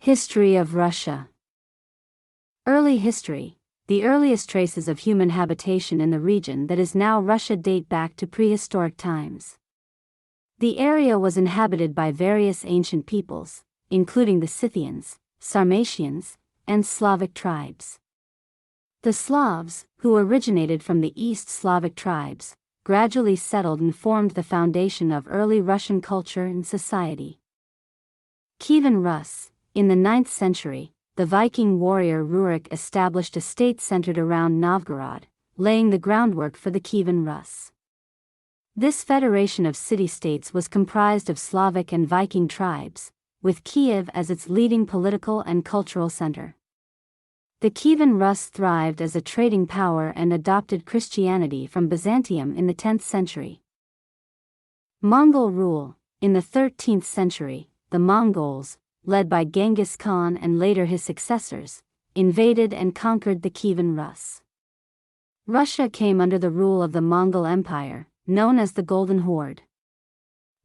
History of Russia. Early history. The earliest traces of human habitation in the region that is now Russia date back to prehistoric times. The area was inhabited by various ancient peoples, including the Scythians, Sarmatians, and Slavic tribes. The Slavs, who originated from the East Slavic tribes, gradually settled and formed the foundation of early Russian culture and society. Kievan Rus. In the 9th century, the Viking warrior Rurik established a state centered around Novgorod, laying the groundwork for the Kievan Rus. This federation of city-states was comprised of Slavic and Viking tribes, with Kiev as its leading political and cultural center. The Kievan Rus thrived as a trading power and adopted Christianity from Byzantium in the 10th century. Mongol rule. In the 13th century, the Mongols, led by Genghis Khan and later his successors, invaded and conquered the Kievan Rus. Russia came under the rule of the Mongol Empire, known as the Golden Horde.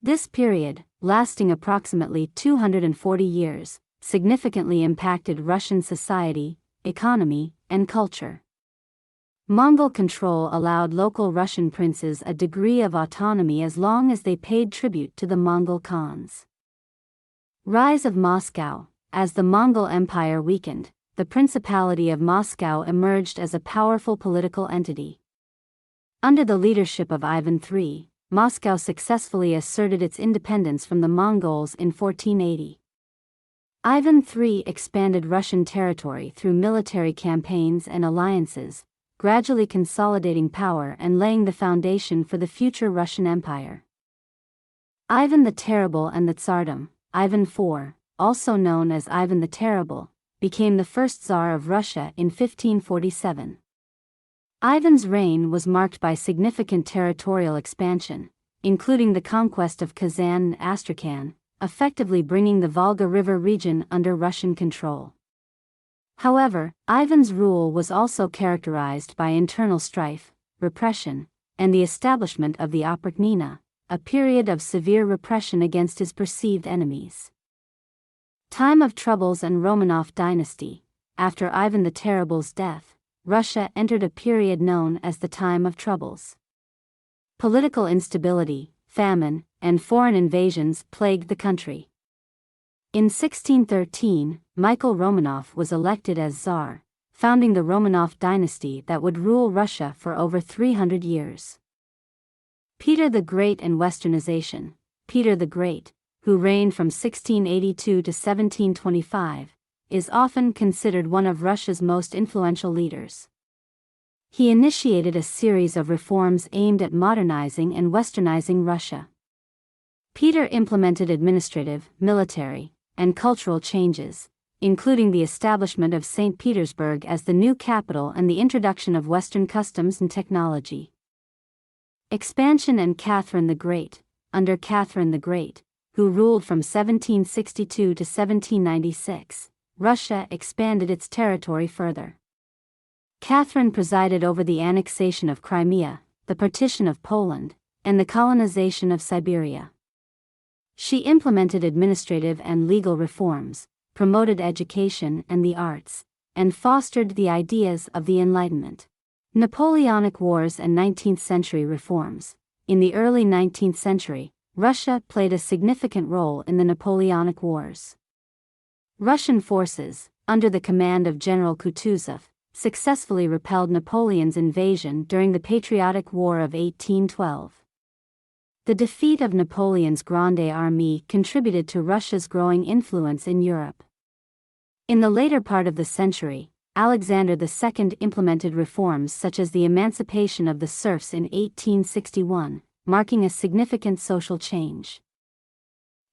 This period, lasting approximately 240 years, significantly impacted Russian society, economy, and culture. Mongol control allowed local Russian princes a degree of autonomy as long as they paid tribute to the Mongol Khans. Rise of Moscow. As the Mongol Empire weakened, the Principality of Moscow emerged as a powerful political entity. Under the leadership of Ivan III, Moscow successfully asserted its independence from the Mongols in 1480. Ivan III expanded Russian territory through military campaigns and alliances, gradually consolidating power and laying the foundation for the future Russian Empire. Ivan the Terrible and the Tsardom. Ivan IV, also known as Ivan the Terrible, became the first Tsar of Russia in 1547. Ivan's reign was marked by significant territorial expansion, including the conquest of Kazan and Astrakhan, effectively bringing the Volga River region under Russian control. However, Ivan's rule was also characterized by internal strife, repression, and the establishment of the Oprichnina, a period of severe repression against his perceived enemies. Time of troubles and Romanov dynasty. After Ivan the Terrible's death, Russia entered a period known as the Time of Troubles. Political instability, famine, and foreign invasions plagued the country. In 1613, Michael Romanov was elected as Tsar, founding the Romanov dynasty that would rule Russia for over 300 years. Peter the Great and Westernization. Peter the Great, who reigned from 1682 to 1725, is often considered one of Russia's most influential leaders. He initiated a series of reforms aimed at modernizing and westernizing Russia. Peter implemented administrative, military, and cultural changes, including the establishment of St. Petersburg as the new capital and the introduction of Western customs and technology. Expansion and Catherine the Great. Under Catherine the Great, who ruled from 1762 to 1796, Russia expanded its territory further. Catherine presided over the annexation of Crimea, the partition of Poland, and the colonization of Siberia. She implemented administrative and legal reforms, promoted education and the arts, and fostered the ideas of the Enlightenment. Napoleonic Wars and 19th century reforms. In the early 19th century, Russia played a significant role in the Napoleonic Wars. Russian forces, under the command of General Kutuzov, successfully repelled Napoleon's invasion during the Patriotic War of 1812. The defeat of Napoleon's Grande Armée contributed to Russia's growing influence in Europe. In the later part of the century, Alexander II implemented reforms such as the emancipation of the serfs in 1861, marking a significant social change.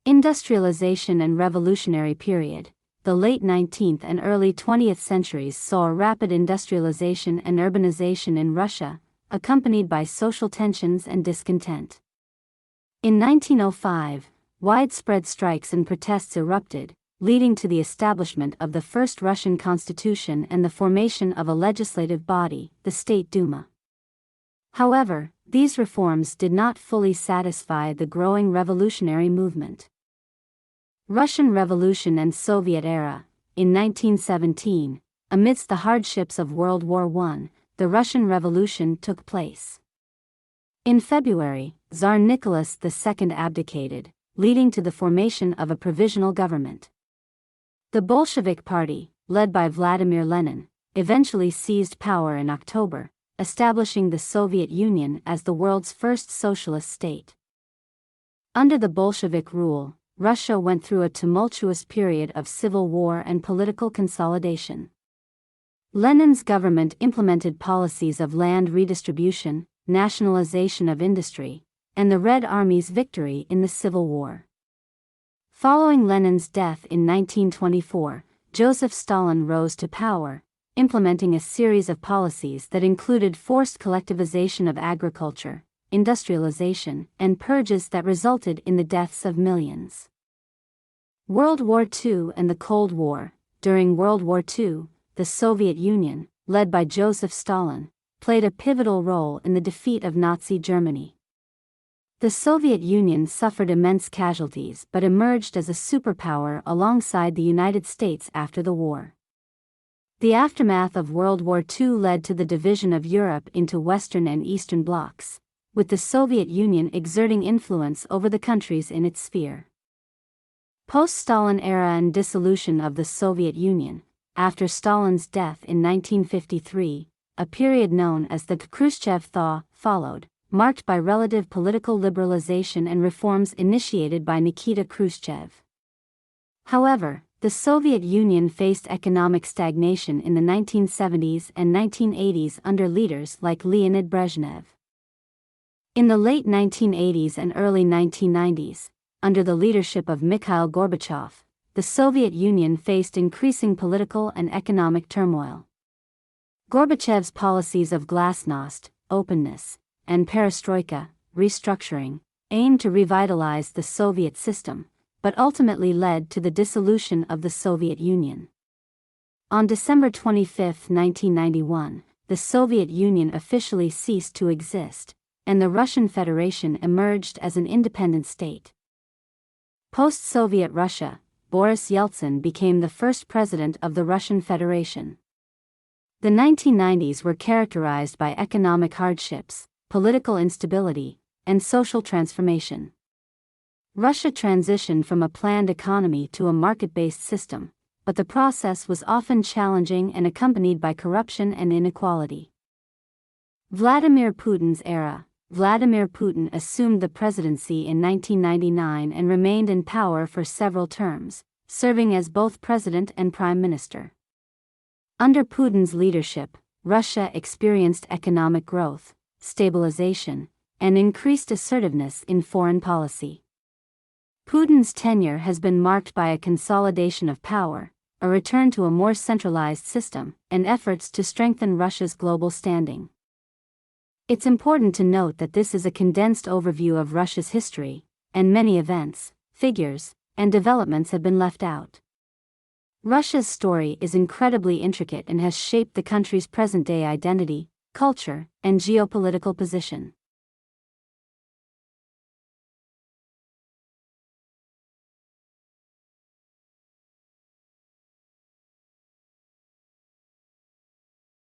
Industrialization and Revolutionary period. The late 19th and early 20th centuries saw rapid industrialization and urbanization in Russia, accompanied by social tensions and discontent. In 1905, widespread strikes and protests erupted, leading to the establishment of the first Russian constitution and the formation of a legislative body, the State Duma. However, these reforms did not fully satisfy the growing revolutionary movement. Russian Revolution and Soviet era. In 1917, amidst the hardships of World War I, the Russian Revolution took place. In February, Tsar Nicholas II abdicated, leading to the formation of a provisional government. The Bolshevik Party, led by Vladimir Lenin, eventually seized power in October, establishing the Soviet Union as the world's first socialist state. Under the Bolshevik rule, Russia went through a tumultuous period of civil war and political consolidation. Lenin's government implemented policies of land redistribution, nationalization of industry, and the Red Army's victory in the Civil War. Following Lenin's death in 1924, Joseph Stalin rose to power, implementing a series of policies that included forced collectivization of agriculture, industrialization, and purges that resulted in the deaths of millions. World War II and the Cold War. During World War II, the Soviet Union, led by Joseph Stalin, played a pivotal role in the defeat of Nazi Germany. The Soviet Union suffered immense casualties but emerged as a superpower alongside the United States after the war. The aftermath of World War II led to the division of Europe into Western and Eastern blocs, with the Soviet Union exerting influence over the countries in its sphere. Post-Stalin era and dissolution of the Soviet Union. After Stalin's death in 1953, a period known as the Khrushchev thaw followed, marked by relative political liberalization and reforms initiated by Nikita Khrushchev. However, the Soviet Union faced economic stagnation in the 1970s and 1980s under leaders like Leonid Brezhnev. In the late 1980s and early 1990s, under the leadership of Mikhail Gorbachev, the Soviet Union faced increasing political and economic turmoil. Gorbachev's policies of glasnost, openness, and perestroika, restructuring, aimed to revitalize the Soviet system, but ultimately led to the dissolution of the Soviet Union. On December 25, 1991, the Soviet Union officially ceased to exist, and the Russian Federation emerged as an independent state. Post-Soviet Russia, Boris Yeltsin became the first president of the Russian Federation. The 1990s were characterized by economic hardships, political instability, and social transformation. Russia transitioned from a planned economy to a market-based system, but the process was often challenging and accompanied by corruption and inequality. Vladimir Putin's era. Vladimir Putin assumed the presidency in 1999 and remained in power for several terms, serving as both president and prime minister. Under Putin's leadership, Russia experienced economic growth, stabilization, and increased assertiveness in foreign policy. Putin's tenure has been marked by a consolidation of power, a return to a more centralized system, and efforts to strengthen Russia's global standing. It's important to note that this is a condensed overview of Russia's history, and many events, figures, and developments have been left out. Russia's story is incredibly intricate and has shaped the country's present-day identity, culture, and geopolitical position.